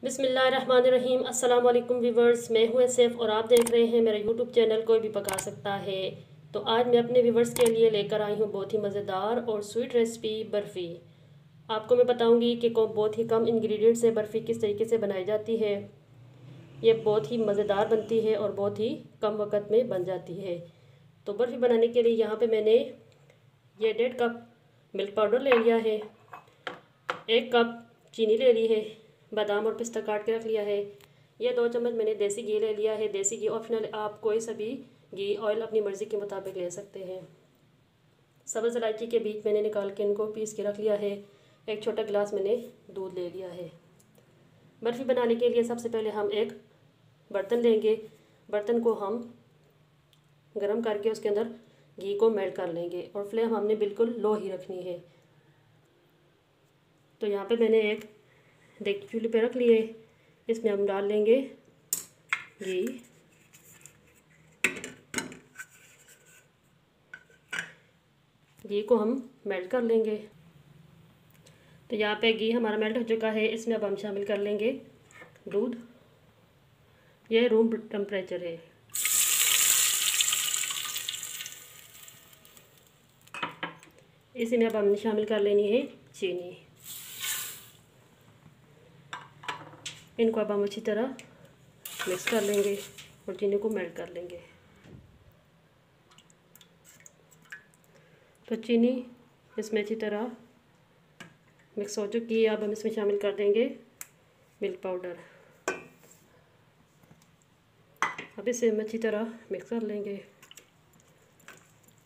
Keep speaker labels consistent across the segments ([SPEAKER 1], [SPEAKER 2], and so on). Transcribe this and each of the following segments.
[SPEAKER 1] बिस्मिल्लाहिर्रहमानिर्रहीम। अस्सलाम वालेकुम व्यूवर्स, मैं हूँ सैफ और आप देख रहे हैं मेरा यूट्यूब चैनल कोई भी पका सकता है। तो आज मैं अपने व्यूवर्स के लिए लेकर आई हूँ बहुत ही मज़ेदार और स्वीट रेसिपी बर्फ़ी। आपको मैं बताऊँगी कि बहुत ही कम इंग्रेडिएंट से बर्फ़ी किस तरीके से बनाई जाती है। ये बहुत ही मज़ेदार बनती है और बहुत ही कम वक्त में बन जाती है। तो बर्फ़ी बनाने के लिए यहाँ पर मैंने ये 1.5 कप मिल्क पाउडर ले लिया है, 1 कप चीनी ले ली है, बादाम और पिस्ता काट के रख लिया है। यह 2 चम्मच मैंने देसी घी ले लिया है। देसी घी ऑप्शनल, आप कोई सा भी घी ऑयल अपनी मर्ज़ी के मुताबिक ले सकते हैं। सब्ज़ इलायची के बीज मैंने निकाल के इनको पीस के रख लिया है। एक छोटा गिलास मैंने दूध ले लिया है। बर्फ़ी बनाने के लिए सबसे पहले हम एक बर्तन लेंगे। बर्तन को हम गरम करके उसके अंदर घी को मेल्ट कर लेंगे और फ्लेम हमने बिल्कुल लो ही रखनी है। तो यहाँ पे मैंने एक देख चूल्हे पे रख लिए। इसमें हम डाल लेंगे घी। घी को हम मेल्ट कर लेंगे। तो यहाँ पे घी हमारा मेल्ट हो चुका है। इसमें अब हम शामिल कर लेंगे दूध। यह रूम टेम्परेचर है। इसी में अब हमने शामिल कर लेनी है चीनी। इनको अब हम अच्छी तरह मिक्स कर लेंगे और चीनी को मेल्ट कर लेंगे। तो चीनी इसमें अच्छी तरह मिक्स हो चुकी है। अब हम इसमें शामिल कर देंगे मिल्क पाउडर। अब इसे हम अच्छी तरह मिक्स कर लेंगे।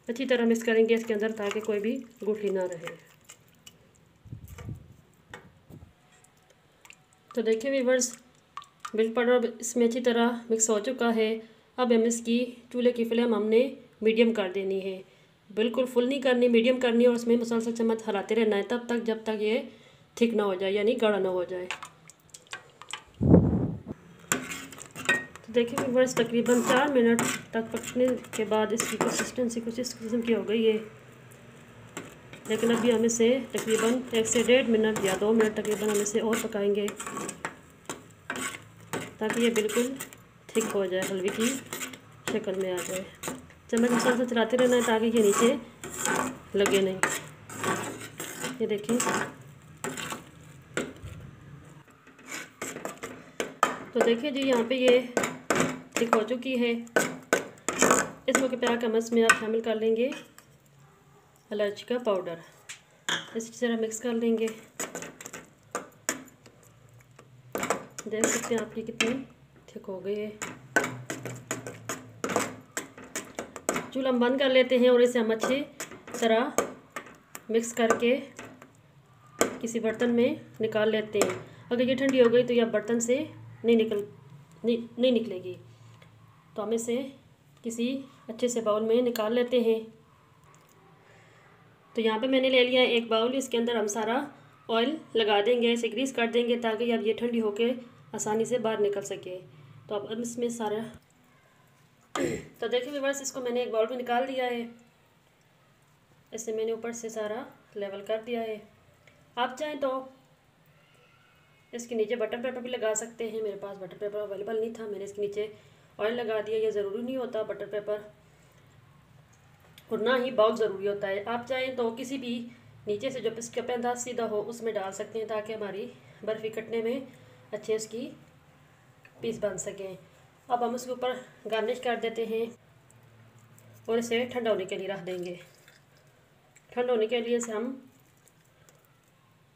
[SPEAKER 1] अच्छी तरह मिक्स करेंगे इसके अंदर ताकि कोई भी गुठली ना रहे। तो देखिए व्यूअर्स, मिल्क पाउडर इसमें अच्छी तरह मिक्स हो चुका है। अब हम इसकी चूल्हे की फ्लेम हमने मीडियम कर देनी है। बिल्कुल फुल नहीं करनी, मीडियम करनी है और उसमें मुसलसल चम्मच हलाते रहना है तब तक जब तक ये थिक ना हो जाए, यानी गाढ़ा ना हो जाए। तो देखिए व्यूअर्स, तकरीबन 4 मिनट तक पकने के बाद इसकी कंसिस्टेंसी कुछ इस किस्म की हो गई है। लेकिन अभी हम इसे तकरीबन 1 से 1.5 मिनट या 2 मिनट तकरीबन हम इसे और पकाएंगे ताकि ये बिल्कुल थिक हो जाए, हलवे की शक्ल में आ जाए। चम्मच मुसलसल चलाते रहना है ताकि ये नीचे लगे नहीं। ये देखिए, तो देखिए जी, यहाँ पे ये थिक हो चुकी है। इस मौके पे आकर हम इसमें आप शामिल कर लेंगे इलायची का पाउडर। इसी तरह मिक्स कर लेंगे। देख सकते हैं आप ये कितनी थिक हो गई है। चूल्हा हम बंद कर लेते हैं और इसे हम अच्छी तरह मिक्स करके किसी बर्तन में निकाल लेते हैं। अगर ये ठंडी हो गई तो यह बर्तन से नहीं निकलेगी। तो हम इसे किसी अच्छे से बाउल में निकाल लेते हैं। तो यहाँ पे मैंने ले लिया एक बाउल। इसके अंदर हम सारा ऑयल लगा देंगे, इसे ग्रीस कर देंगे ताकि अब ये ठंडी होकर आसानी से बाहर निकल सके। तो अब इसमें सारा तो देखिए व्यूअर्स, इसको मैंने एक बाउल में निकाल दिया है। इसे मैंने ऊपर से सारा लेवल कर दिया है। आप चाहें तो इसके नीचे बटर पेपर भी लगा सकते हैं। मेरे पास बटर पेपर अवेलेबल नहीं था, मैंने इसके नीचे ऑयल लगा दिया। ये ज़रूरी नहीं होता बटर पेपर, और ना ही बाउल ज़रूरी होता है। आप चाहें तो किसी भी नीचे से जो इसका पैंदा सीधा हो उसमें डाल सकते हैं ताकि हमारी बर्फ़ी कटने में अच्छे उसकी पीस बन सकें। अब हम उसके ऊपर गार्निश कर देते हैं और इसे ठंडा होने के लिए रख देंगे। ठंडा होने के लिए इसे हम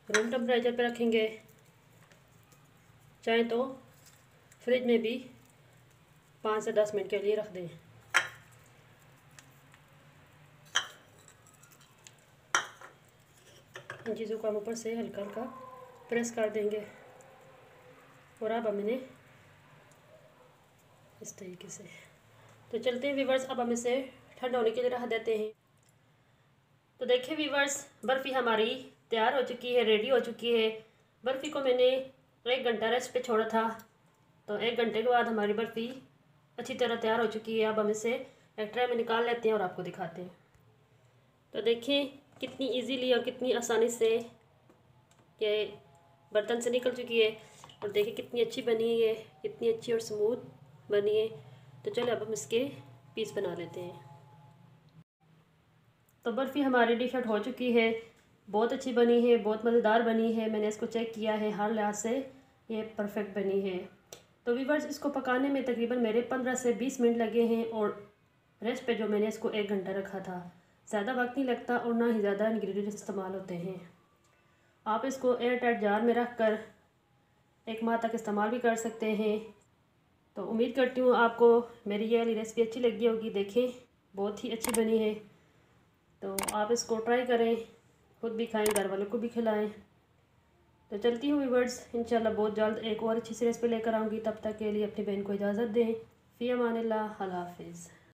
[SPEAKER 1] रूम टेम्परेचर पे रखेंगे। चाहे तो फ्रिज में भी 5 से 10 मिनट के लिए रख दें। इन चीज़ों को हम ऊपर से हल्का हल्का प्रेस कर देंगे और अब हम इन्हें इस तरीके से। तो चलते हैं व्यूअर्स, अब हम इसे ठंडा होने के लिए रख देते हैं। तो देखिए व्यूअर्स, बर्फ़ी हमारी तैयार हो चुकी है, रेडी हो चुकी है। बर्फ़ी को मैंने 1 घंटा रेस्ट पे छोड़ा था। तो 1 घंटे के बाद हमारी बर्फ़ी अच्छी तरह तैयार हो चुकी है। अब हम इसे एक ट्रे में निकाल लेते हैं और आपको दिखाते हैं। तो देखिए कितनी इजीली और कितनी आसानी से ये बर्तन से निकल चुकी है। और देखिए कितनी अच्छी बनी है, ये कितनी अच्छी और स्मूथ बनी है। तो चलो अब हम इसके पीस बना लेते हैं। तो बर्फ़ी हमारी डिश आउट हो चुकी है, बहुत अच्छी बनी है, बहुत मज़ेदार बनी है। मैंने इसको चेक किया है, हर लिहाज से ये परफेक्ट बनी है। तो व्यूअर्स, इसको पकाने में तकरीबन मेरे 15 से 20 मिनट लगे हैं और रेस्ट पे जो मैंने इसको 1 घंटा रखा था। ज़्यादा वक्त नहीं लगता और ना ही ज़्यादा इंग्रेडिएंट्स इस्तेमाल होते हैं। आप इसको एयर टाइट जार में रख कर 1 माह तक इस्तेमाल भी कर सकते हैं। तो उम्मीद करती हूँ आपको मेरी ये वाली रेसिपी अच्छी लगी होगी। देखें बहुत ही अच्छी बनी है, तो आप इसको ट्राई करें, खुद भी खाएं, घर वालों को भी खिलाएं। तो चलती हूँ व्यूअर्स, इंशाल्लाह बहुत जल्द एक और अच्छी सी रेसिपी लेकर आऊँगी। तब तक के लिए अपनी बहन को इजाज़त दें। फ़ी अमानिल्लाह, अल्लाह हाफ़िज़।